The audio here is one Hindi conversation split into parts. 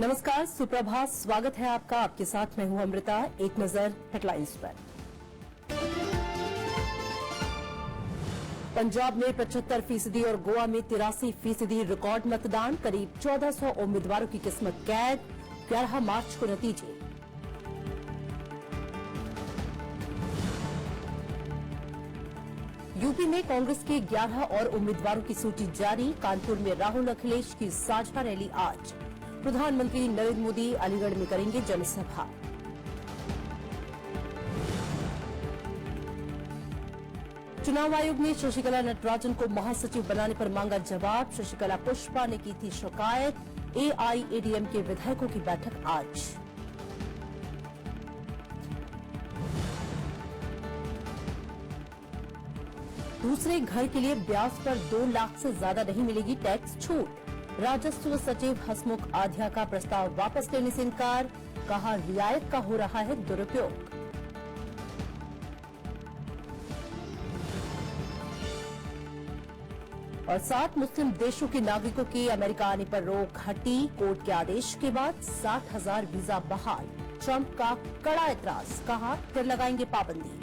नमस्कार, सुप्रभात। स्वागत है आपका। आपके साथ मैं हूं अमृता। एक नजर हेडलाइंस पर। पंजाब में 75% और गोवा में 83% रिकॉर्ड मतदान। करीब 1400 उम्मीदवारों की किस्मत कैद। 11 मार्च को नतीजे। यूपी में कांग्रेस के 11 और उम्मीदवारों की सूची जारी। कानपुर में राहुल अखिलेश की साझा रैली आज। प्रधानमंत्री नरेंद्र मोदी अलीगढ़ में करेंगे जनसभा। चुनाव आयोग ने शशिकला नटराजन को महासचिव बनाने पर मांगा जवाब। शशिकला पुष्पा ने की थी शिकायत। एआईएडीएम के विधायकों की बैठक आज। दूसरे घर के लिए ब्याज पर 2 लाख से ज्यादा नहीं मिलेगी टैक्स छूट। राजस्व सचिव हसमुख आधिया का प्रस्ताव वापस लेने से इनकार। कहा, रियायत का हो रहा है दुरुपयोग। और 7 मुस्लिम देशों के नागरिकों के अमेरिका आने पर रोक हटी। कोर्ट के आदेश के बाद 60,000 वीजा बहाल। ट्रंप का कड़ा एतराज। कहा, फिर लगाएंगे पाबंदी।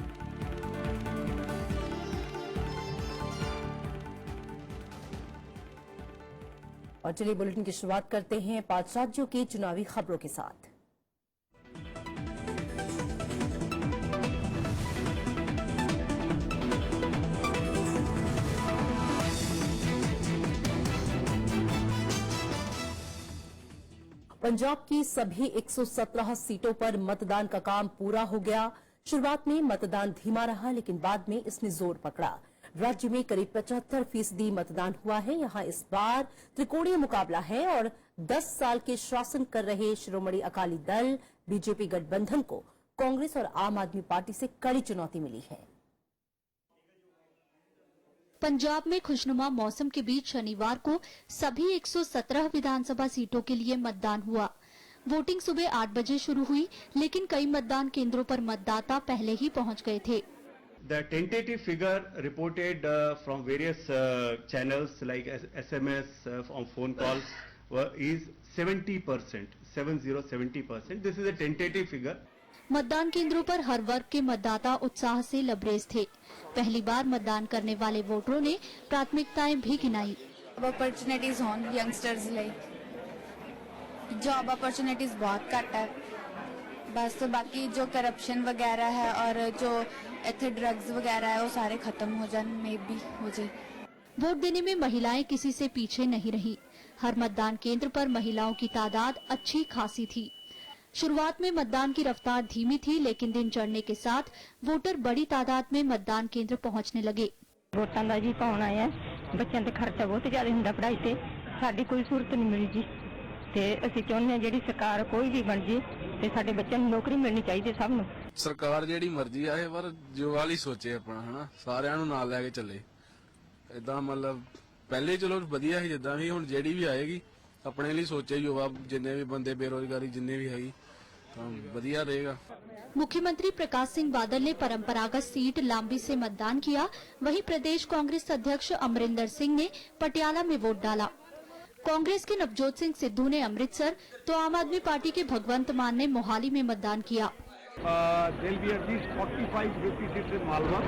और चलिए बुलेटिन की शुरुआत करते हैं 5 राज्यों की चुनावी खबरों के साथ। पंजाब की सभी 117 सीटों पर मतदान का काम पूरा हो गया। शुरुआत में मतदान धीमा रहा, लेकिन बाद में इसने जोर पकड़ा। राज्य में करीब 75% मतदान हुआ है। यहां इस बार त्रिकोणीय मुकाबला है और 10 साल के शासन कर रहे शिरोमणि अकाली दल बीजेपी गठबंधन को कांग्रेस और आम आदमी पार्टी से कड़ी चुनौती मिली है। पंजाब में खुशनुमा मौसम के बीच शनिवार को सभी 117 विधानसभा सीटों के लिए मतदान हुआ। वोटिंग सुबह 8 बजे शुरू हुई, लेकिन कई मतदान केंद्रों पर मतदाता पहले ही पहुंच गए थे। The tentative figure reported from various channels like SMS, on phone calls is 70%, 70%. This is a tentative figure. मतदान केंद्रों पर हर वर्ग के मतदाता उत्साह से लबरेज थे। पहली बार मतदान करने वाले वोटरों ने प्राथमिकताएं भी गिनाई। अपॉर्चुनिटीज होन यंगस्टर्स लिए जॉब अपॉर्चुनिटीज बहुत घट है। बस बाकी जो करप्शन वगैरह है और जो इतने ड्रग्स वगैरह है वो सारे खत्म हो जाए, मे भी हो जाए। वोट देने में महिलाएं किसी से पीछे नहीं रही। हर मतदान केंद्र पर महिलाओं की तादाद अच्छी खासी थी। शुरुआत में मतदान की रफ्तार धीमी थी, लेकिन दिन चढ़ने के साथ वोटर बड़ी तादाद में मतदान केंद्र पहुंचने लगे। वोटां दा जी पाउण आए आ, बच्चों ते खर्चा बहुत ज्यादा हुंदा पढ़ाई ते, साडी कोई सूरत नहीं मिली जी। ते ਅਸੀਂ ਚਾਹੁੰਦੇ ਹਾਂ ਜਿਹੜੀ ਸਰਕਾਰ ਕੋਈ ਵੀ ਬਣ ਜੇ ਤੇ ਸਾਡੇ ਬੱਚਿਆਂ ਨੂੰ ਨੌਕਰੀ ਮਿਲਣੀ ਚਾਹੀਦੀ ਸਭ ਨੂੰ। ਸਰਕਾਰ ਜਿਹੜੀ ਮਰਜ਼ੀ ਆਏ ਪਰ ਜੋ ਵਾਲੀ ਸੋਚੇ ਆਪਣਾ ਹਨਾ, ਸਾਰਿਆਂ ਨੂੰ ਨਾਲ ਲੈ ਕੇ ਚੱਲੇ। ਇਦਾਂ ਮਤਲਬ ਪਹਿਲੇ ਚਲੋ ਵਧੀਆ ਸੀ, ਜਿੱਦਾਂ ਵੀ ਹੁਣ ਜਿਹੜੀ ਵੀ ਆਏਗੀ ਆਪਣੇ ਲਈ ਸੋਚੇ ਯੁਵਾ ਜਿੰਨੇ ਵੀ ਬੰਦੇ ਬੇਰੋਜ਼ਗਾਰੀ ਜਿੰਨੇ ਵੀ ਹੈਗੀ ਤਾਂ ਵਧੀਆ ਰਹੇਗਾ। मुख्यमंत्री प्रकाश सिंह बादल ने परंपरागत सीट लांबी से मतदान किया। वहीं प्रदेश कांग्रेस अध्यक्ष अमरिंदर सिंह ने पटियाला में वोट डाला। कांग्रेस के नवजोत सिंह सिद्धू ने अमृतसर तो आम आदमी पार्टी के भगवंत मान ने मोहाली में मतदान किया। There'll be at least 45-50 seats in Malwa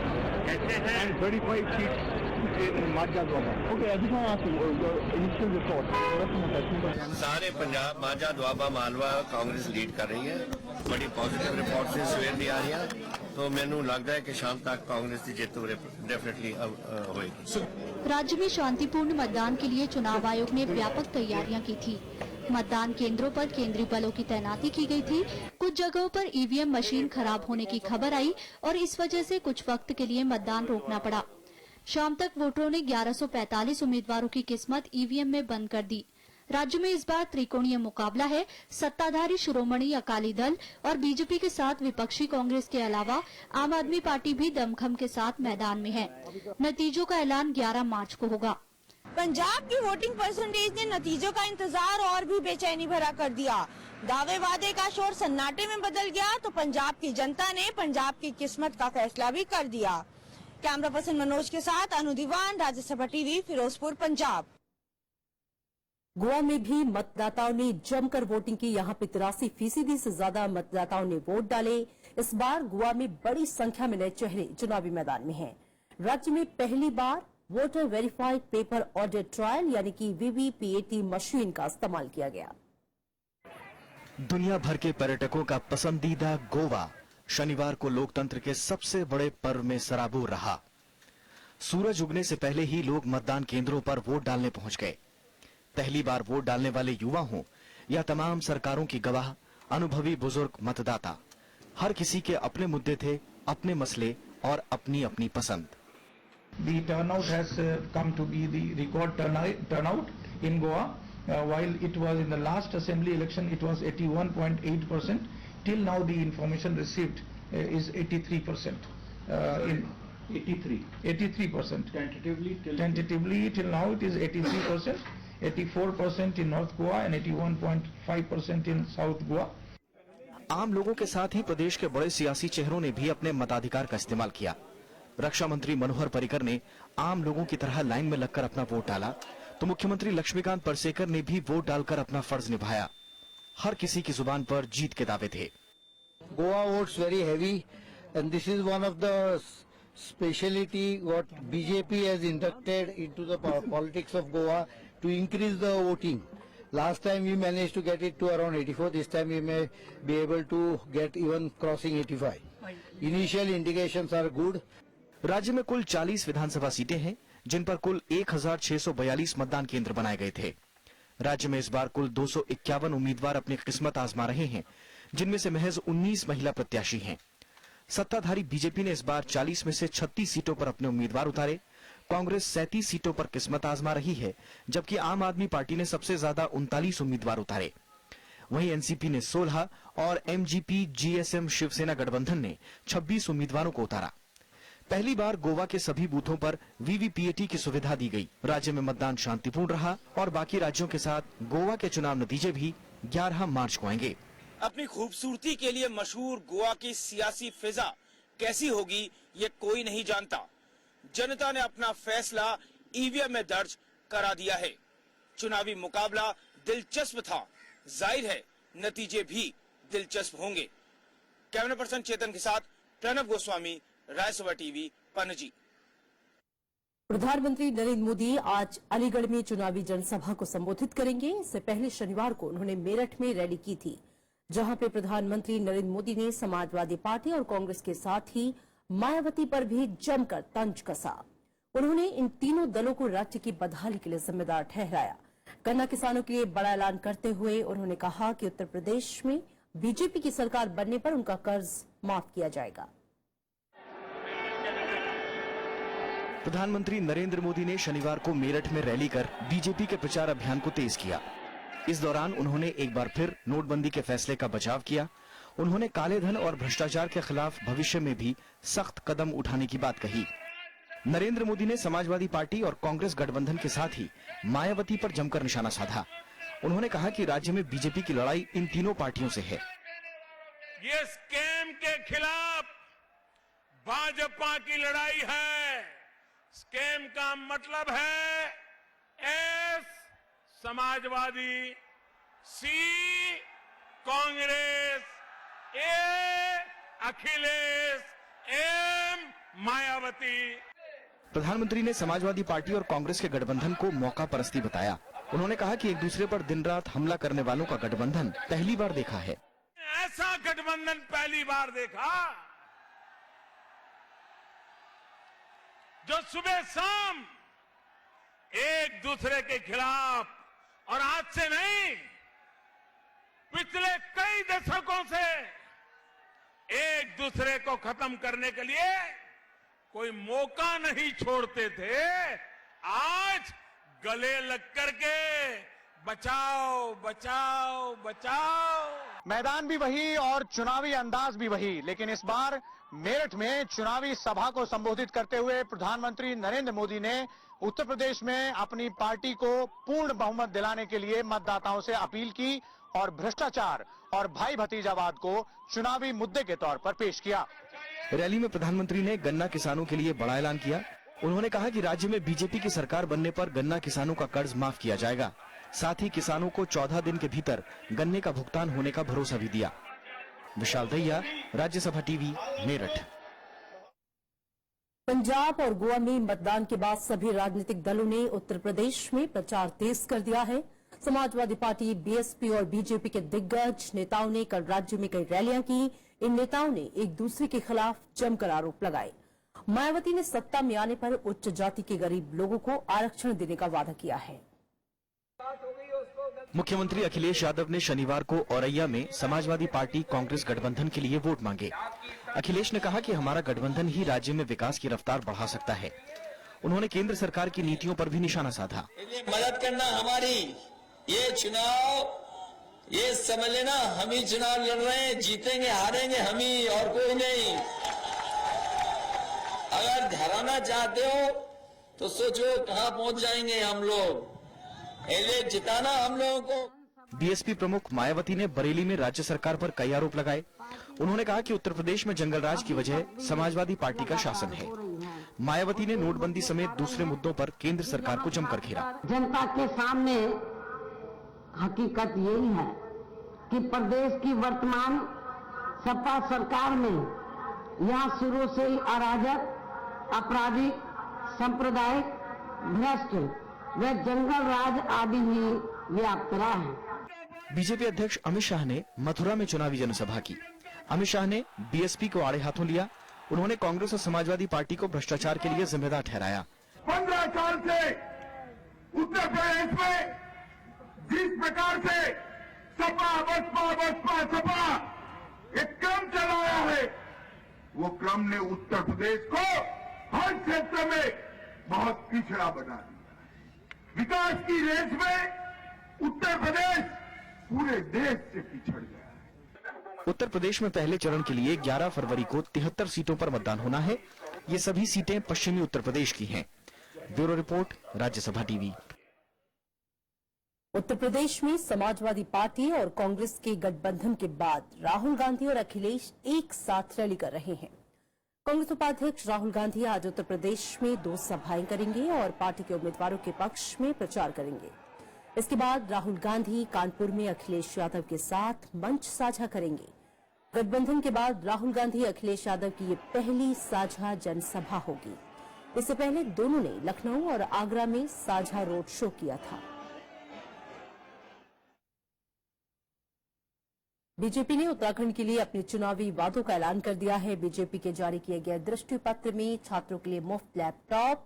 and 35 seats in Majha Dwaba. Okay, I just want to ask you your initial report. सारे पंजाब माझा दुआबा मालवा कांग्रेस लीड कर रही है। बड़ी पॉजिटिव रिपोर्ट से सवेर दी आ रही है, तो मैनू लगता है कि शाम तक कांग्रेस की जीत डेफिनेटली होगी। राज्य में शांतिपूर्ण मतदान के लिए चुनाव आयोग ने व्यापक तैयारियां की थी। मतदान केंद्रों पर केंद्रीय बलों की तैनाती की गई थी। कुछ जगहों पर ईवीएम मशीन खराब होने की खबर आई और इस वजह से कुछ वक्त के लिए मतदान रोकना पड़ा। शाम तक वोटरों ने 1145 उम्मीदवारों की किस्मत ईवीएम में बंद कर दी। राज्य में इस बार त्रिकोणीय मुकाबला है। सत्ताधारी शिरोमणि अकाली दल और बीजेपी के साथ विपक्षी कांग्रेस के अलावा आम आदमी पार्टी भी दमखम के साथ मैदान में है। नतीजों का ऐलान 11 मार्च को होगा। पंजाब की वोटिंग परसेंटेज ने नतीजों का इंतजार और भी बेचैनी भरा कर दिया। दावे वादे का शोर सन्नाटे में बदल गया तो पंजाब की जनता ने पंजाब की किस्मत का फैसला भी कर दिया। कैमरा पर्सन मनोज के साथ अनु दीवान, राज्यसभा टीवी, फिरोजपुर, पंजाब। गोवा में भी मतदाताओं ने जमकर वोटिंग की। यहां पे 83% से ज्यादा मतदाताओं ने वोट डाले। इस बार गोवा में बड़ी संख्या में नए चेहरे चुनावी मैदान में हैं। राज्य में पहली बार voter verified paper audit trial यानी कि वीवीपीएटी मशीन का इस्तेमाल किया गया। दुनिया भर के पर्यटकों का पसंदीदा गोवा शनिवार को लोकतंत्र के सबसे बड़े पर्व में सराबोर रहा। सूरज उगने से पहले ही लोग मतदान केंद्रों पर वोट डालने पहुंच गए। पहली बार वोट डालने वाले युवा हों या तमाम सरकारों की गवाह अनुभवी बुजुर्ग मतदाता, हर किसी के अपने मुद्दे थे, अपने मसले और अपनी अपनी पसंद। The turnout has come to be the record turnout in Goa. While it was in the last assembly election, it was 81.8%. Till now, the information received is 83%. In 83%. Tentatively, till now it is 83%. 84% in North Goa and 81.5% in South Goa. आम लोगों के साथ ही प्रदेश के बड़े सियासी चेहरों ने भी अपने मताधिकार का इस्तेमाल किया। रक्षा मंत्री मनोहर पर्रिकर ने आम लोगों की तरह लाइन में लगकर अपना वोट डाला, तो मुख्यमंत्री लक्ष्मीकांत पार्सेकर ने भी वोट डालकर अपना फर्ज निभाया। हर किसी की जुबान पर जीत के दावे थे। Goa votes very heavy, and this is one of the speciality what BJP has inducted into the politics of Goa to increase the voting. Last time we managed to get it to around 84. This time we may be able to get even crossing 85. Initial indications are good. राज्य में कुल 40 विधानसभा सीटें हैं, जिन पर कुल 1642 मतदान केंद्र बनाए गए थे। राज्य में इस बार कुल 251 उम्मीदवार अपनी किस्मत आजमा रहे हैं, जिनमें से महज 19 महिला प्रत्याशी हैं। सत्ताधारी बीजेपी ने इस बार 40 में से 36 सीटों पर अपने उम्मीदवार उतारे। कांग्रेस 37 सीटों पर किस्मत आजमा रही है, जबकि आम आदमी पार्टी ने सबसे ज्यादा 39 उम्मीदवार उतारे। वहीं एनसीपी ने 16 और एमजीपी जीएसएम शिवसेना गठबंधन ने 26 उम्मीदवारों को उतारा। पहली बार गोवा के सभी बूथों पर वीवीपीएटी की सुविधा दी गई। राज्य में मतदान शांतिपूर्ण रहा और बाकी राज्यों के साथ गोवा के चुनाव नतीजे भी 11 मार्च को आएंगे। अपनी खूबसूरती के लिए मशहूर गोवा की सियासी फिजा कैसी होगी ये कोई नहीं जानता। जनता ने अपना फैसला ईवीएम में दर्ज करा दिया है। चुनावी मुकाबला दिलचस्प था, जाहिर है नतीजे भी दिलचस्प होंगे। कैमरा पर्सन चेतन के साथ प्रणव गोस्वामी, रायसभा टीवी, पणजी। प्रधानमंत्री नरेंद्र मोदी आज अलीगढ़ में चुनावी जनसभा को संबोधित करेंगे। इससे पहले शनिवार को उन्होंने मेरठ में रैली की थी, जहां पे प्रधानमंत्री नरेंद्र मोदी ने समाजवादी पार्टी और कांग्रेस के साथ ही मायावती पर भी जमकर तंज कसा। उन्होंने इन तीनों दलों को राज्य की बदहाली के लिए जिम्मेदार ठहराया। गन्ना किसानों के लिए बड़ा ऐलान करते हुए उन्होंने कहा कि उत्तर प्रदेश में बीजेपी की सरकार बनने पर उनका कर्ज माफ किया जाएगा। प्रधानमंत्री नरेंद्र मोदी ने शनिवार को मेरठ में रैली कर बीजेपी के प्रचार अभियान को तेज किया। इस दौरान उन्होंने एक बार फिर नोटबंदी के फैसले का बचाव किया। उन्होंने काले धन और भ्रष्टाचार के खिलाफ भविष्य में भी सख्त कदम उठाने की बात कही। नरेंद्र मोदी ने समाजवादी पार्टी और कांग्रेस गठबंधन के साथ ही मायावती पर जमकर निशाना साधा। उन्होंने कहा कि राज्य में बीजेपी की लड़ाई इन तीनों पार्टियों से है। ये स्कैम के खिलाफ भाजपा की लड़ाई है। स्कैम का मतलब है एस समाजवादी, सी कांग्रेस, ए अखिलेश, एम मायावती। प्रधानमंत्री ने समाजवादी पार्टी और कांग्रेस के गठबंधन को मौका परस्ती बताया। उन्होंने कहा कि एक दूसरे पर दिन रात हमला करने वालों का गठबंधन पहली बार देखा है। ऐसा गठबंधन पहली बार देखा जो सुबह शाम एक दूसरे के खिलाफ, और आज से नहीं पिछले कई दशकों से एक दूसरे को खत्म करने के लिए कोई मौका नहीं छोड़ते थे। आज गले लग करके बचाओ बचाओ बचाओ। मैदान भी वही और चुनावी अंदाज भी वही, लेकिन इस बार मेरठ में चुनावी सभा को संबोधित करते हुए प्रधानमंत्री नरेंद्र मोदी ने उत्तर प्रदेश में अपनी पार्टी को पूर्ण बहुमत दिलाने के लिए मतदाताओं से अपील की और भ्रष्टाचार और भाई भतीजावाद को चुनावी मुद्दे के तौर पर पेश किया। रैली में प्रधानमंत्री ने गन्ना किसानों के लिए बड़ा ऐलान किया। उन्होंने कहा कि राज्य में बीजेपी की सरकार बनने पर गन्ना किसानों का कर्ज माफ किया जाएगा। साथ ही किसानों को 14 दिन के भीतर गन्ने का भुगतान होने का भरोसा भी दिया। विशाल दैया, राज्यसभा टीवी, मेरठ। पंजाब और गोवा में मतदान के बाद सभी राजनीतिक दलों ने उत्तर प्रदेश में प्रचार तेज कर दिया है। समाजवादी पार्टी, बीएसपी और बीजेपी के दिग्गज नेताओं ने कल राज्य में कई रैलियां की। इन नेताओं ने एक दूसरे के खिलाफ जमकर आरोप लगाए। मायावती ने सत्ता में आने पर उच्च जाति के गरीब लोगों को आरक्षण देने का वादा किया है। मुख्यमंत्री अखिलेश यादव ने शनिवार को औरैया में समाजवादी पार्टी कांग्रेस गठबंधन के लिए वोट मांगे। अखिलेश ने कहा कि हमारा गठबंधन ही राज्य में विकास की रफ्तार बढ़ा सकता है। उन्होंने केंद्र सरकार की नीतियों पर भी निशाना साधा। मदद करना हमारी, ये चुनाव ये समझ लेना हम ही चुनाव लड़ रहे हैं, जीतेंगे हारेंगे हम ही और कोई नहीं। अगर हराना चाहते हो तो सोचो कहां पहुंच जाएंगे हम लोग। जिताना हम लोगों को। बीएसपी प्रमुख मायावती ने बरेली में राज्य सरकार पर कई आरोप लगाए। उन्होंने कहा कि उत्तर प्रदेश में जंगल राज की वजह समाजवादी पार्टी का शासन है। मायावती ने नोटबंदी समेत दूसरे मुद्दों पर केंद्र सरकार को जमकर घेरा। जनता के सामने हकीकत यही है कि प्रदेश की वर्तमान सपा सरकार में यहाँ शुरू से ही अराजक, आपराधिक, सांप्रदायिक, भ्रष्ट व जंगल राज आदि ही व्याप्त रहा है। बीजेपी अध्यक्ष अमित शाह ने मथुरा में चुनावी जनसभा की। अमित शाह ने बीएसपी को आड़े हाथों लिया। उन्होंने कांग्रेस और समाजवादी पार्टी को भ्रष्टाचार के लिए जिम्मेदार ठहराया। 15 साल से उत्तर प्रदेश में जिस प्रकार से सपा बसपा बसपा सपा एक क्रम चलाया है, वो क्रम ने उत्तर प्रदेश को हर क्षेत्र में बहुत पिछड़ा बना दिया। विकास की रेस में उत्तर प्रदेश पूरे देश से पिछड़ गया है। उत्तर प्रदेश में पहले चरण के लिए 11 फरवरी को 73 सीटों पर मतदान होना है। ये सभी सीटें पश्चिमी उत्तर प्रदेश की हैं। Bureau report, Rajya Sabha TV. Uttar Pradesh में समाजवादी पार्टी और कांग्रेस के गठबंधन के बाद राहुल गांधी और अखिलेश एक साथ रैली कर रहे हैं। कांग्रेस उपाध्यक्ष राहुल गांधी आज उत्तर प्रदेश में 2 सभाएं करेंगे और पार्टी के उम्मीदवारों के पक्ष में प्रचार करेंगे। इसके बाद राहुल गांधी कानपुर में अखिलेश यादव के साथ मंच साझा करेंगे। गठबंधन के बाद राहुल गांधी अखिलेश यादव की ये पहली साझा जनसभा होगी। इससे पहले दोनों ने लखनऊ और आगरा में साझा रोड शो किया था। बीजेपी ने उत्तराखंड के लिए अपने चुनावी वादों का ऐलान कर दिया है। बीजेपी के जारी किए गए दृष्टि पत्र में छात्रों के लिए मुफ्त लैपटॉप,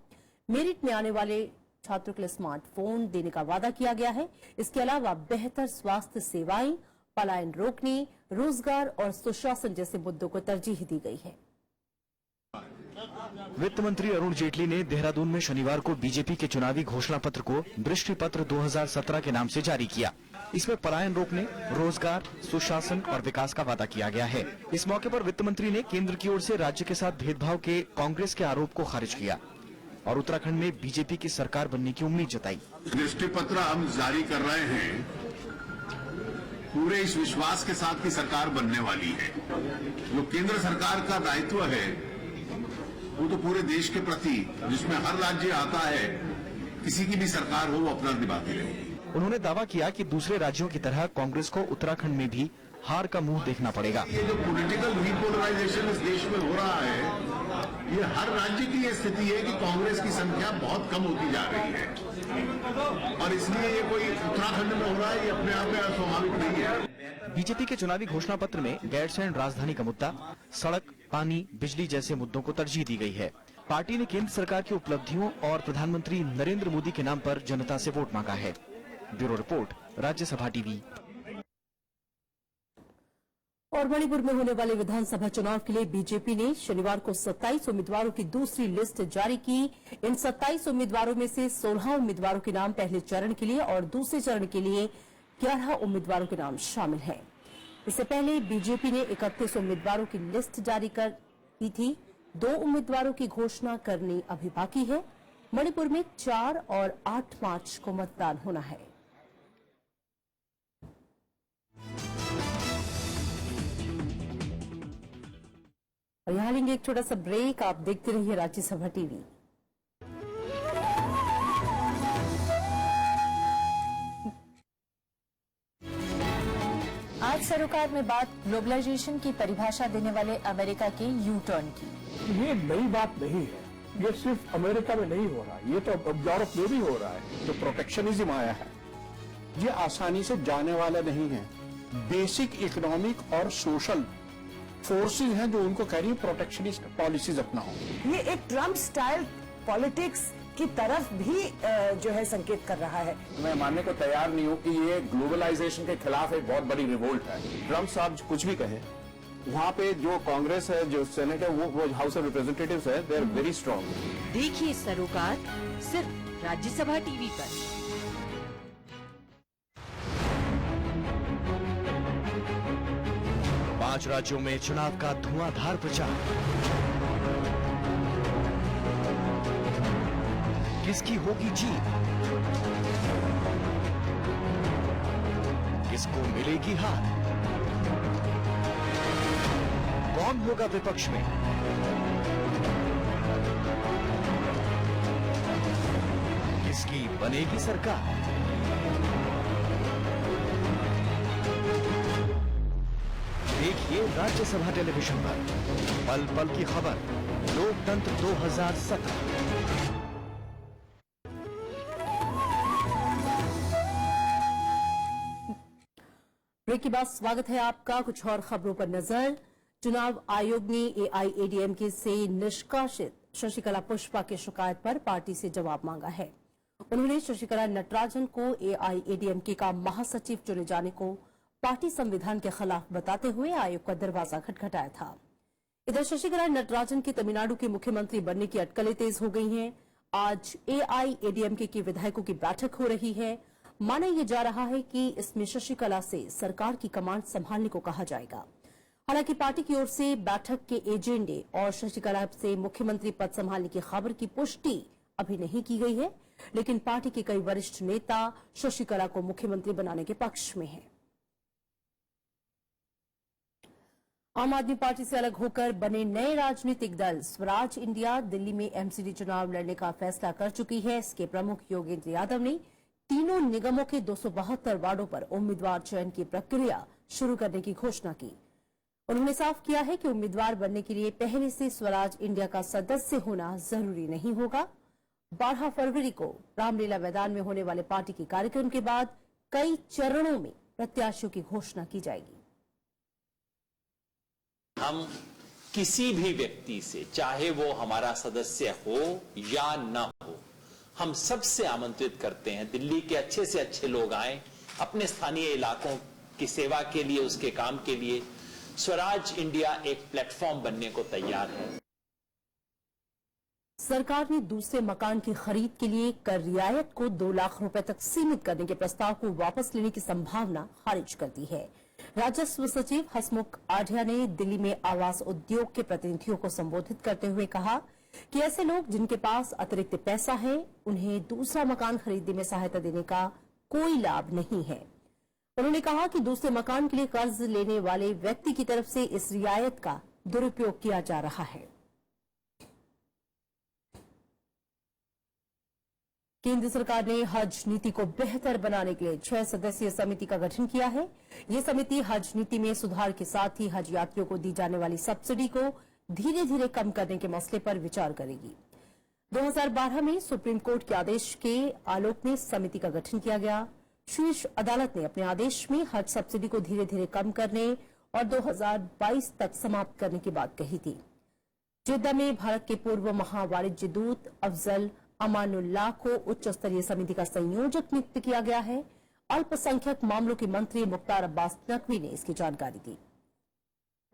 मेरिट में आने वाले छात्रों के लिए स्मार्टफोन देने का वादा किया गया है। इसके अलावा बेहतर स्वास्थ्य सेवाएं, पलायन रोकने, रोजगार और सुशासन जैसे मुद्दों को तरजीह दी गई है। वित्त मंत्री अरुण जेटली ने देहरादून में शनिवार को बीजेपी के चुनावी घोषणा पत्र को दृष्टि पत्र 2017 के नाम से जारी किया। इसमें पलायन रोकने, रोजगार, सुशासन और विकास का वादा किया गया है। इस मौके पर वित्त मंत्री ने केंद्र की ओर से राज्य के साथ भेदभाव के कांग्रेस के आरोप को खारिज किया और उत्तराखंड में बीजेपी की सरकार बनने की उम्मीद जताई। दृष्टि पत्र हम जारी कर रहे हैं पूरे इस विश्वास के साथ की सरकार बनने वाली है। जो केंद्र सरकार का दायित्व है वो तो पूरे देश के प्रति, जिसमें हर राज्य आता है, किसी की भी सरकार हो वो अपना निभाती रहेगी। उन्होंने दावा किया कि दूसरे राज्यों की तरह कांग्रेस को उत्तराखंड में भी हार का मुंह देखना पड़ेगा। ये जो पॉलिटिकल रीपोलराइजेशन इस देश में हो रहा है, ये हर राज्य की ये स्थिति है कि कांग्रेस की संख्या बहुत कम होती जा रही है और इसलिए ये कोई उत्तराखंड में हो रहा है, ये अपने आप में अस्वाभाविक नहीं है। बीजेपी के चुनावी घोषणा पत्र में गैरसैंण राजधानी का मुद्दा, सड़क, पानी, बिजली जैसे मुद्दों को तरजीह दी गई है। पार्टी ने केंद्र सरकार की उपलब्धियों और प्रधानमंत्री नरेंद्र मोदी के नाम पर जनता से वोट मांगा है। Bureau report, Rajya Sabha TV. और मणिपुर में होने वाले विधानसभा चुनाव के लिए बीजेपी ने शनिवार को 27 उम्मीदवारों की दूसरी लिस्ट जारी की। इन 27 उम्मीदवारों में से 16 उम्मीदवारों के नाम पहले चरण के लिए और दूसरे चरण के लिए 11 उम्मीदवारों के नाम शामिल हैं। इससे पहले बीजेपी ने 31 उम्मीदवारों की लिस्ट जारी की थी। 2 उम्मीदवारों की घोषणा करनी अभी बाकी है। मणिपुर में 4 और 8 मार्च को मतदान होना है। और यहाँ लेंगे एक छोटा सा ब्रेक। आप देखते रहिए राज्यसभा टीवी। सरोकार में बात ग्लोबलाइजेशन की परिभाषा देने वाले अमेरिका के यू टर्न की। ये नई बात नहीं है, ये सिर्फ अमेरिका में नहीं हो रहा, ये तो अब यूरोप में भी हो रहा है। जो प्रोटेक्शनिज्म आया है ये आसानी से जाने वाला नहीं है। बेसिक इकोनॉमिक और सोशल फोर्सेज हैं जो उनको कह रही है प्रोटेक्शनिस्ट पॉलिसीज अपनाओ। ये एक ट्रम्प स्टाइल पॉलिटिक्स की तरफ भी जो है संकेत कर रहा है। मैं मानने को तैयार नहीं हूं कि ये ग्लोबलाइजेशन के खिलाफ एक बहुत बड़ी रिवोल्ट है। ट्रम्प साहब कुछ भी कहे, वहाँ पे जो कांग्रेस है, जो सेनेट है, वो हाउस ऑफ रिप्रेजेंटेटिव्स है, दे आर वेरी स्ट्रांग। देखिए सरोकार सिर्फ राज्यसभा टीवी पर। पांच राज्यों में चुनाव का धुआंधार प्रचार। किसकी होगी जीत, किसको मिलेगी हार, कौन होगा विपक्ष में, किसकी बनेगी सरकार। देखिए राज्यसभा टेलीविजन पर पल पल की खबर, लोकतंत्र 2017। ब्रेक के बाद स्वागत है आपका। कुछ और खबरों पर नजर। चुनाव आयोग ने एआईएडीएमके से निष्कासित शशिकला पुष्पा की शिकायत पर पार्टी से जवाब मांगा है। उन्होंने शशिकला नटराजन को एआईएडीएमके का महासचिव चुने जाने को पार्टी संविधान के खिलाफ बताते हुए आयोग का दरवाजा खटखटाया था। इधर शशिकला नटराजन के तमिलनाडु के मुख्यमंत्री बनने की अटकलें तेज हो गई हैं। आज एआईएडीएमके के विधायकों की बैठक हो रही है। माना यह जा रहा है कि इसमें शशिकला से सरकार की कमान संभालने को कहा जाएगा। हालांकि पार्टी की ओर से बैठक के एजेंडे और शशिकला से मुख्यमंत्री पद संभालने की खबर की पुष्टि अभी नहीं की गई है, लेकिन पार्टी के कई वरिष्ठ नेता शशिकला को मुख्यमंत्री बनाने के पक्ष में हैं। आम आदमी पार्टी से अलग होकर बने नए राजनीतिक दल स्वराज इंडिया दिल्ली में एमसीडी चुनाव लड़ने का फैसला कर चुकी है। इसके प्रमुख योगेंद्र यादव ने तीनों निगमों के 272 वार्डों पर उम्मीदवार चयन की प्रक्रिया शुरू करने की घोषणा की। उन्होंने साफ किया है कि उम्मीदवार बनने के लिए पहले से स्वराज इंडिया का सदस्य होना जरूरी नहीं होगा। 12 फरवरी को रामलीला मैदान में होने वाले पार्टी के कार्यक्रम के बाद कई चरणों में प्रत्याशियों की घोषणा की जाएगी। हम किसी भी व्यक्ति से, चाहे वो हमारा सदस्य हो या न हो, हम सबसे आमंत्रित करते हैं दिल्ली के अच्छे से अच्छे लोग आए, अपने स्थानीय इलाकों की सेवा के लिए, उसके काम के लिए। स्वराज इंडिया एक प्लेटफॉर्म बनने को तैयार है। सरकार ने दूसरे मकान की खरीद के लिए कर रियायत को 2 लाख रुपए तक सीमित करने के प्रस्ताव को वापस लेने की संभावना खारिज कर दी है। राजस्व सचिव हसमुख आढ़िया ने दिल्ली में आवास उद्योग के प्रतिनिधियों को संबोधित करते हुए कहा कि ऐसे लोग जिनके पास अतिरिक्त पैसा है, उन्हें दूसरा मकान खरीदने में सहायता देने का कोई लाभ नहीं है। उन्होंने कहा कि दूसरे मकान के लिए कर्ज लेने वाले व्यक्ति की तरफ से इस रियायत का दुरुपयोग किया जा रहा है। केंद्र सरकार ने हज नीति को बेहतर बनाने के लिए 6 सदस्यीय समिति का गठन किया है। ये समिति हज नीति में सुधार के साथ ही हज यात्रियों को दी जाने वाली सब्सिडी को धीरे धीरे कम करने के मसले पर विचार करेगी। 2012 में सुप्रीम कोर्ट के आदेश के आलोक में समिति का गठन किया गया। शीर्ष अदालत ने अपने आदेश में हज सब्सिडी को धीरे धीरे कम करने और 2022 तक समाप्त करने की बात कही थी। जेद्दा में भारत के पूर्व महावाणिज्य दूत अफजल अमानुल्लाह को उच्च स्तरीय समिति का संयोजक नियुक्त किया गया है। अल्पसंख्यक मामलों के मंत्री मुख्तार अब्बास नकवी ने इसकी जानकारी दी।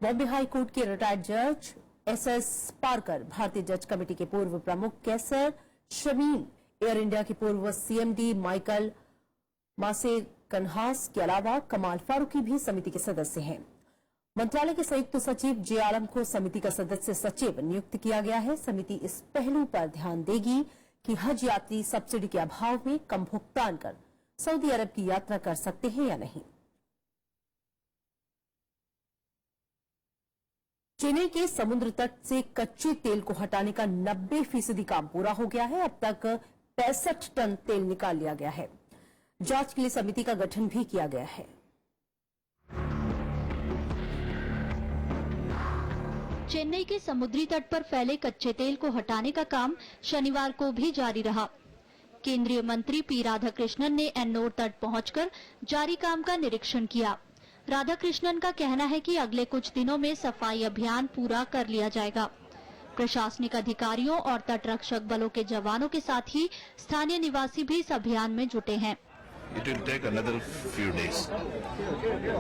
बॉम्बे हाई कोर्ट के रिटायर्ड जज एसएस पारकर, भारतीय जज कमेटी के पूर्व प्रमुख कैसर शमीम, एयर इंडिया के पूर्व सीएमडी माइकल मासे कन्हास के अलावा कमाल फारूकी भी समिति के सदस्य हैं। मंत्रालय के संयुक्त सचिव जे आलम को समिति का सदस्य सचिव नियुक्त किया गया है। समिति इस पहलू पर ध्यान देगी कि हज यात्री सब्सिडी के अभाव में कम भुगतान कर सऊदी अरब की यात्रा कर सकते हैं या नहीं। चेन्नई के समुद्र तट से कच्चे तेल को हटाने का 90% काम पूरा हो गया है। अब तक 65 टन तेल निकाल लिया गया है। जांच के लिए समिति का गठन भी किया गया है। चेन्नई के समुद्री तट पर फैले कच्चे तेल को हटाने का काम शनिवार को भी जारी रहा। केंद्रीय मंत्री पी राधाकृष्णन ने एन्नोर तट पहुंचकर जारी काम का निरीक्षण किया। राधाकृष्णन का कहना है कि अगले कुछ दिनों में सफाई अभियान पूरा कर लिया जाएगा। प्रशासनिक अधिकारियों और तटरक्षक बलों के जवानों के साथ ही स्थानीय निवासी भी इस अभियान में जुटे हैं। It will take another few days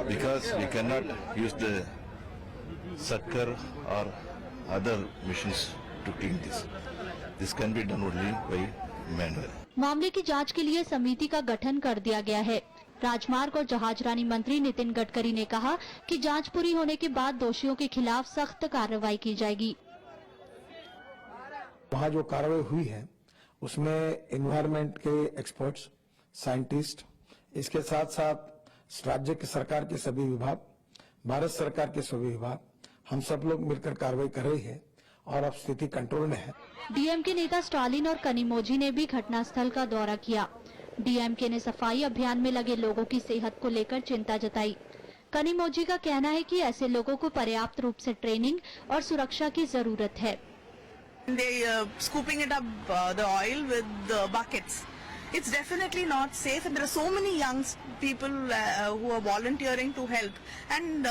because we cannot use the sucker or other machines to clean this. This can be done only by manual. मामले की जांच के लिए समिति का गठन कर दिया गया है। राजमार्ग और जहाजरानी मंत्री नितिन गडकरी ने कहा कि जांच पूरी होने के बाद दोषियों के खिलाफ सख्त कार्रवाई की जाएगी। वहाँ जो कार्रवाई हुई है उसमें एनवायरनमेंट के एक्सपर्ट्स, साइंटिस्ट, इसके साथ साथ राज्य की सरकार के सभी विभाग, भारत सरकार के सभी विभाग, हम सब लोग मिलकर कार्रवाई कर रही है और अब स्थिति कंट्रोल में है। डीएमके नेता स्टालिन और कनिमोझी ने भी घटनास्थल का दौरा किया। डीएमके ने सफाई अभियान में लगे लोगों की सेहत को लेकर चिंता जताई। कनिमोझी का कहना है कि ऐसे लोगों को पर्याप्त रूप से ट्रेनिंग और सुरक्षा की जरूरत है। They scooping it up the oil with the buckets. It's definitely not safe, and there are so many young people who are volunteering to help, and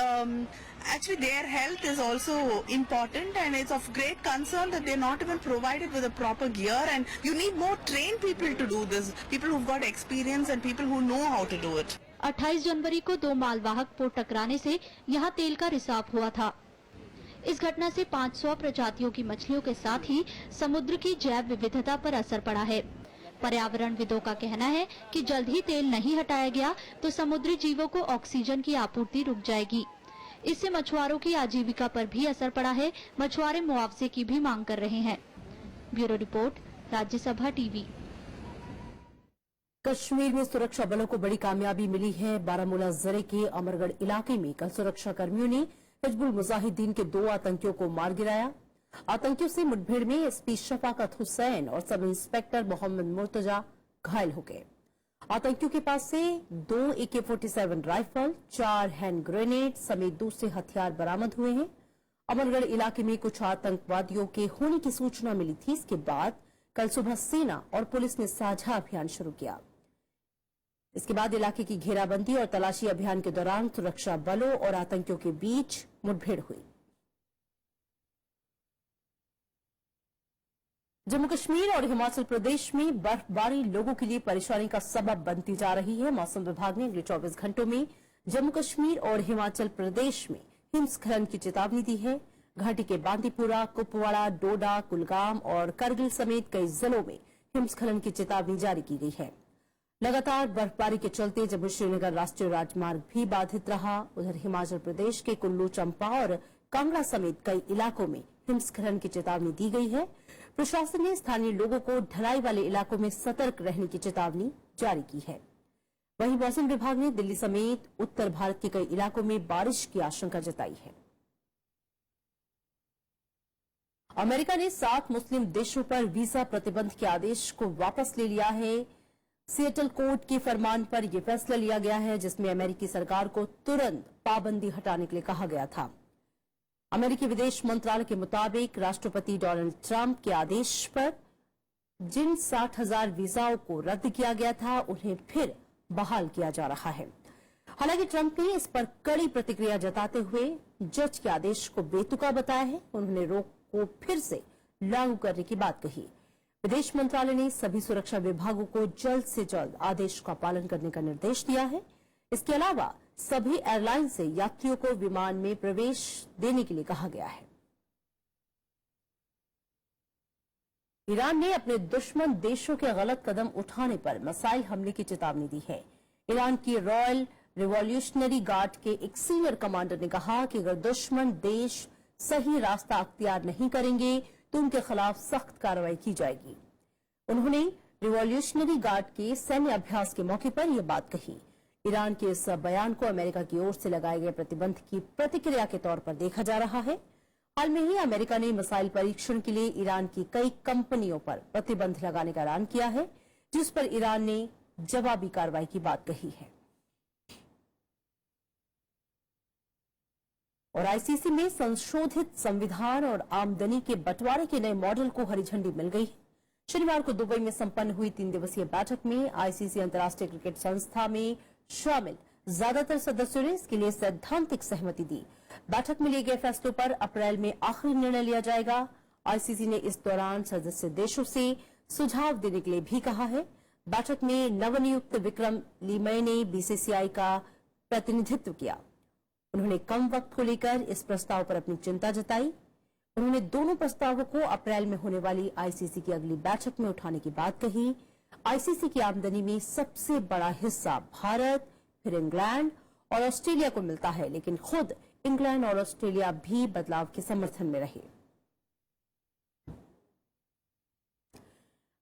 actually their health is also important, and it's of great concern that they're not even provided with the proper gear, and you need more trained people to do this, people who've got experience and people who know how to do it. 28 जनवरी को 2 मालवाहक पोत टकराने से यहाँ तेल का रिसाव हुआ था। इस घटना से 500 प्रजातियों की मछलियों के साथ ही समुद्र की जैव विविधता पर असर पड़ा है। पर्यावरणविदों का कहना है कि जल्द ही तेल नहीं हटाया गया तो समुद्री जीवों को ऑक्सीजन की आपूर्ति रुक जाएगी। इससे मछुआरों की आजीविका पर भी असर पड़ा है। मछुआरे मुआवजे की भी मांग कर रहे हैं। Bureau report, Rajya Sabha TV. Kashmir में सुरक्षा बलों को बड़ी कामयाबी मिली है। बारामूला जिले के अमरगढ़ इलाके में कल सुरक्षा कर्मियों ने हिजबुल मुजाहिदीन के 2 आतंकियों को मार गिराया। आतंकियों से मुठभेड़ में एसपी शफाकत हुसैन और सब इंस्पेक्टर मोहम्मद मुर्तजा घायल हो गए। आतंकियों के पास से 2 AK-47 राइफल, 4 हैंड ग्रेनेड समेत दूसरे हथियार बरामद हुए हैं। अमरगढ़ इलाके में कुछ आतंकवादियों के होने की सूचना मिली थी। इसके बाद कल सुबह सेना और पुलिस ने साझा अभियान शुरू किया। इसके बाद इलाके की घेराबंदी और तलाशी अभियान के दौरान सुरक्षा बलों और आतंकियों के बीच मुठभेड़ हुई। जम्मू कश्मीर और हिमाचल प्रदेश में बर्फबारी लोगों के लिए परेशानी का सबब बनती जा रही है। मौसम विभाग ने अगले 24 घंटों में जम्मू कश्मीर और हिमाचल प्रदेश में हिमस्खलन की चेतावनी दी है। घाटी के बांदीपुरा, कुपवाड़ा, डोडा, कुलगाम और करगिल समेत कई जिलों में हिमस्खलन की चेतावनी जारी की गई है। लगातार बर्फबारी के चलते जम्मू श्रीनगर राष्ट्रीय राजमार्ग भी बाधित रहा। उधर हिमाचल प्रदेश के कुल्लू, चंपा और कांगड़ा समेत कई इलाकों में हिमस्खलन की चेतावनी दी गई है। प्रशासन ने स्थानीय लोगों को ढलाई वाले इलाकों में सतर्क रहने की चेतावनी जारी की है। वहीं मौसम विभाग ने दिल्ली समेत उत्तर भारत के कई इलाकों में बारिश की आशंका जताई है। अमेरिका ने 7 मुस्लिम देशों पर वीजा प्रतिबंध के आदेश को वापस ले लिया है। सिएटल कोर्ट के फरमान पर यह फैसला लिया गया है, जिसमें अमेरिकी सरकार को तुरंत पाबंदी हटाने के लिए कहा गया था। अमेरिकी विदेश मंत्रालय के मुताबिक राष्ट्रपति डोनाल्ड ट्रंप के आदेश पर जिन 60,000 वीजाओं को रद्द किया गया था उन्हें फिर बहाल किया जा रहा है। हालांकि ट्रंप ने इस पर कड़ी प्रतिक्रिया जताते हुए जज के आदेश को बेतुका बताया है। उन्होंने रोक को फिर से लागू करने की बात कही। विदेश मंत्रालय ने सभी सुरक्षा विभागों को जल्द से जल्द आदेश का पालन करने का निर्देश दिया है। इसके अलावा सभी एयरलाइन से यात्रियों को विमान में प्रवेश देने के लिए कहा गया है। ईरान ने अपने दुश्मन देशों के गलत कदम उठाने पर मिसाइल हमले की चेतावनी दी है। ईरान की रॉयल रिवॉल्यूशनरी गार्ड के एक सीनियर कमांडर ने कहा कि अगर दुश्मन देश सही रास्ता अख्तियार नहीं करेंगे तो उनके खिलाफ सख्त कार्रवाई की जाएगी। उन्होंने रिवॉल्यूशनरी गार्ड के सैन्य अभ्यास के मौके पर यह बात कही। ईरान के इस बयान को अमेरिका की ओर से लगाए गए प्रतिबंध की प्रतिक्रिया के तौर पर देखा जा रहा है। हाल में ही अमेरिका ने मिसाइल परीक्षण के लिए ईरान की कई कंपनियों पर प्रतिबंध लगाने का ऐलान किया है, जिस पर ईरान ने जवाबी कार्रवाई की बात कही है। और आईसीसी में संशोधित संविधान और आमदनी के बंटवारे के नए मॉडल को हरी झंडी मिल गई। शनिवार को दुबई में संपन्न हुई 3 दिवसीय बैठक में आईसीसी अंतर्राष्ट्रीय क्रिकेट संस्था में शामिल ज्यादातर सदस्यों ने इसके लिए सैद्धांतिक सहमति दी। बैठक में लिए गए फैसलों पर अप्रैल में आखिरी निर्णय लिया जाएगा। आईसीसी ने इस दौरान सदस्य देशों से सुझाव देने के लिए भी कहा है। बैठक में नवनियुक्त विक्रम लीमय ने बीसीसीआई का प्रतिनिधित्व किया। उन्होंने कम वक्त को लेकर इस प्रस्ताव पर अपनी चिंता जताई। उन्होंने दोनों प्रस्तावों को अप्रैल में होने वाली आईसीसी की अगली बैठक में उठाने की बात कही। आईसीसी की आमदनी में सबसे बड़ा हिस्सा भारत, फिर इंग्लैंड और ऑस्ट्रेलिया को मिलता है, लेकिन खुद इंग्लैंड और ऑस्ट्रेलिया भी बदलाव के समर्थन में रहे।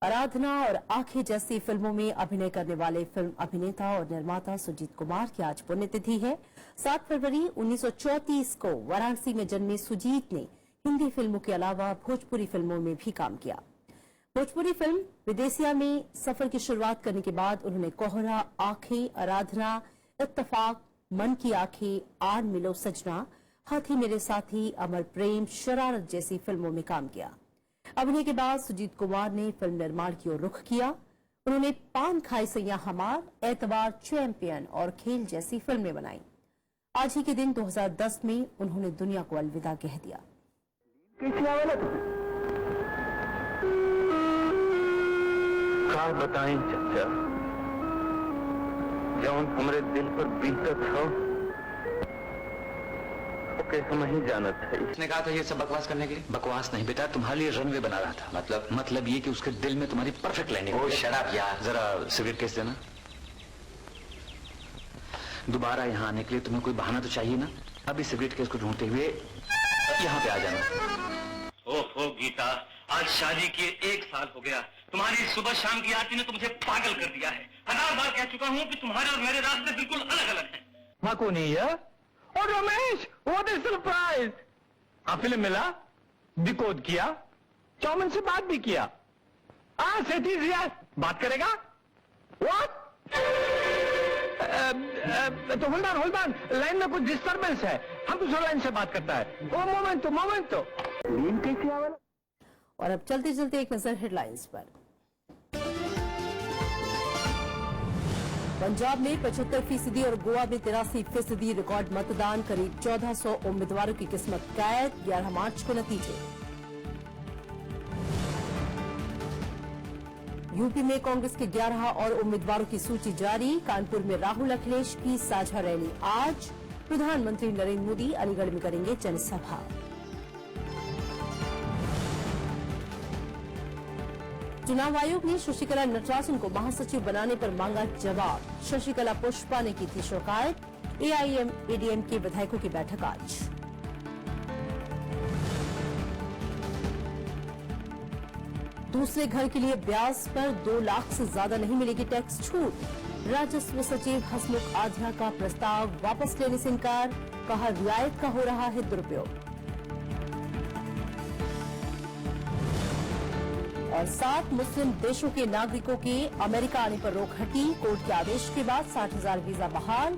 आराधना और आंखें जैसी फिल्मों में अभिनय करने वाले फिल्म अभिनेता और निर्माता सुजीत कुमार की आज पुण्यतिथि है। 7 फरवरी 1934 को वाराणसी में जन्मे सुजीत ने हिंदी फिल्मों के अलावा भोजपुरी फिल्मों में भी काम किया। भोजपुरी फिल्म विदेसिया में सफर की शुरुआत करने के बाद उन्होंने कोहरा, आंखें, आराधना, इत्तफाक, मन की आंखें, आन मिलो सजना, हाथी मेरे साथी, अमर प्रेम, शरारत जैसी फिल्मों में काम किया। अभिनय के बाद सुजीत कुमार ने फिल्म निर्माण की ओर रुख किया। उन्होंने पान खाई सैया हमार, एतवार, चैंपियन और खेल जैसी फिल्में बनाई। आज ही के दिन 2010 में उन्होंने दुनिया को अलविदा कह दिया। का बताएं चचा, जौन हमरे दिल पर बीतत हो ओके हम ही जानत है। उसने कहा था ये सब बकवास करने के लिए। बकवास नहीं बेटा, तुम्हारे लिए रनवे बना रहा था। मतलब ये कि उसके दिल में तुम्हारी परफेक्ट लैंडिंग। ओ शराब यार, जरा सिगरेट केस देना। दोबारा यहाँ आने के लिए तुम्हें कोई बहाना तो चाहिए ना। अभी सिगरेट केस को ढूंढते हुए यहाँ पे आ जाना। ओहो गीता, आज शादी किए 1 साल हो गया। तुम्हारी सुबह शाम की आरती ने तो मुझे पागल कर दिया है। 1000 बार कह चुका हूँ कि तुम्हारे और मेरे रास्ते बिल्कुल अलग अलग हैं। माकूनिया और रमेश, व्हाट इज सरप्राइज। हाँ, फिल्म मिला, डिकोड किया, चौमन से बात भी किया। सेठी रियाज बात करेगा। व्हाट? तो होल्ड लाइन में कुछ डिस्टर्बेंस है। हम दूसरा लाइन से बात करता है। ओ मोमेंटो नींद कैसी आवे। और अब चलते चलते एक नजर हेडलाइंस पर। पंजाब में 75% और गोवा में 83% रिकॉर्ड मतदान। करीब 1400 उम्मीदवारों की किस्मत कैद। 11 मार्च को नतीजे। यूपी में कांग्रेस के 11 और उम्मीदवारों की सूची जारी। कानपुर में राहुल अखिलेश की साझा रैली आज। प्रधानमंत्री नरेंद्र मोदी अलीगढ़ में करेंगे जनसभा। चुनाव आयोग ने शशिकला नटराजन को महासचिव बनाने पर मांगा जवाब। शशिकला पुष्पा ने की थी शिकायत। एआईएमआईएम के विधायकों की बैठक आज। दूसरे घर के लिए ब्याज पर 2 लाख से ज्यादा नहीं मिलेगी टैक्स छूट। राजस्व सचिव हसमुख आध्या का प्रस्ताव वापस लेने से इनकार। कहा रियायत का हो रहा है दुरुपयोग। और 7 मुस्लिम देशों के नागरिकों के अमेरिका आने पर रोक हटी। कोर्ट के आदेश के बाद 60,000 वीजा बहाल।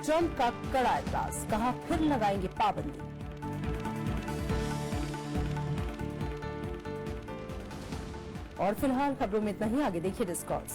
ट्रंप का कड़ा एतराज। कहा फिर लगाएंगे पाबंदी। और फिलहाल खबरों में इतना ही। आगे देखिए डिस्कॉर्स।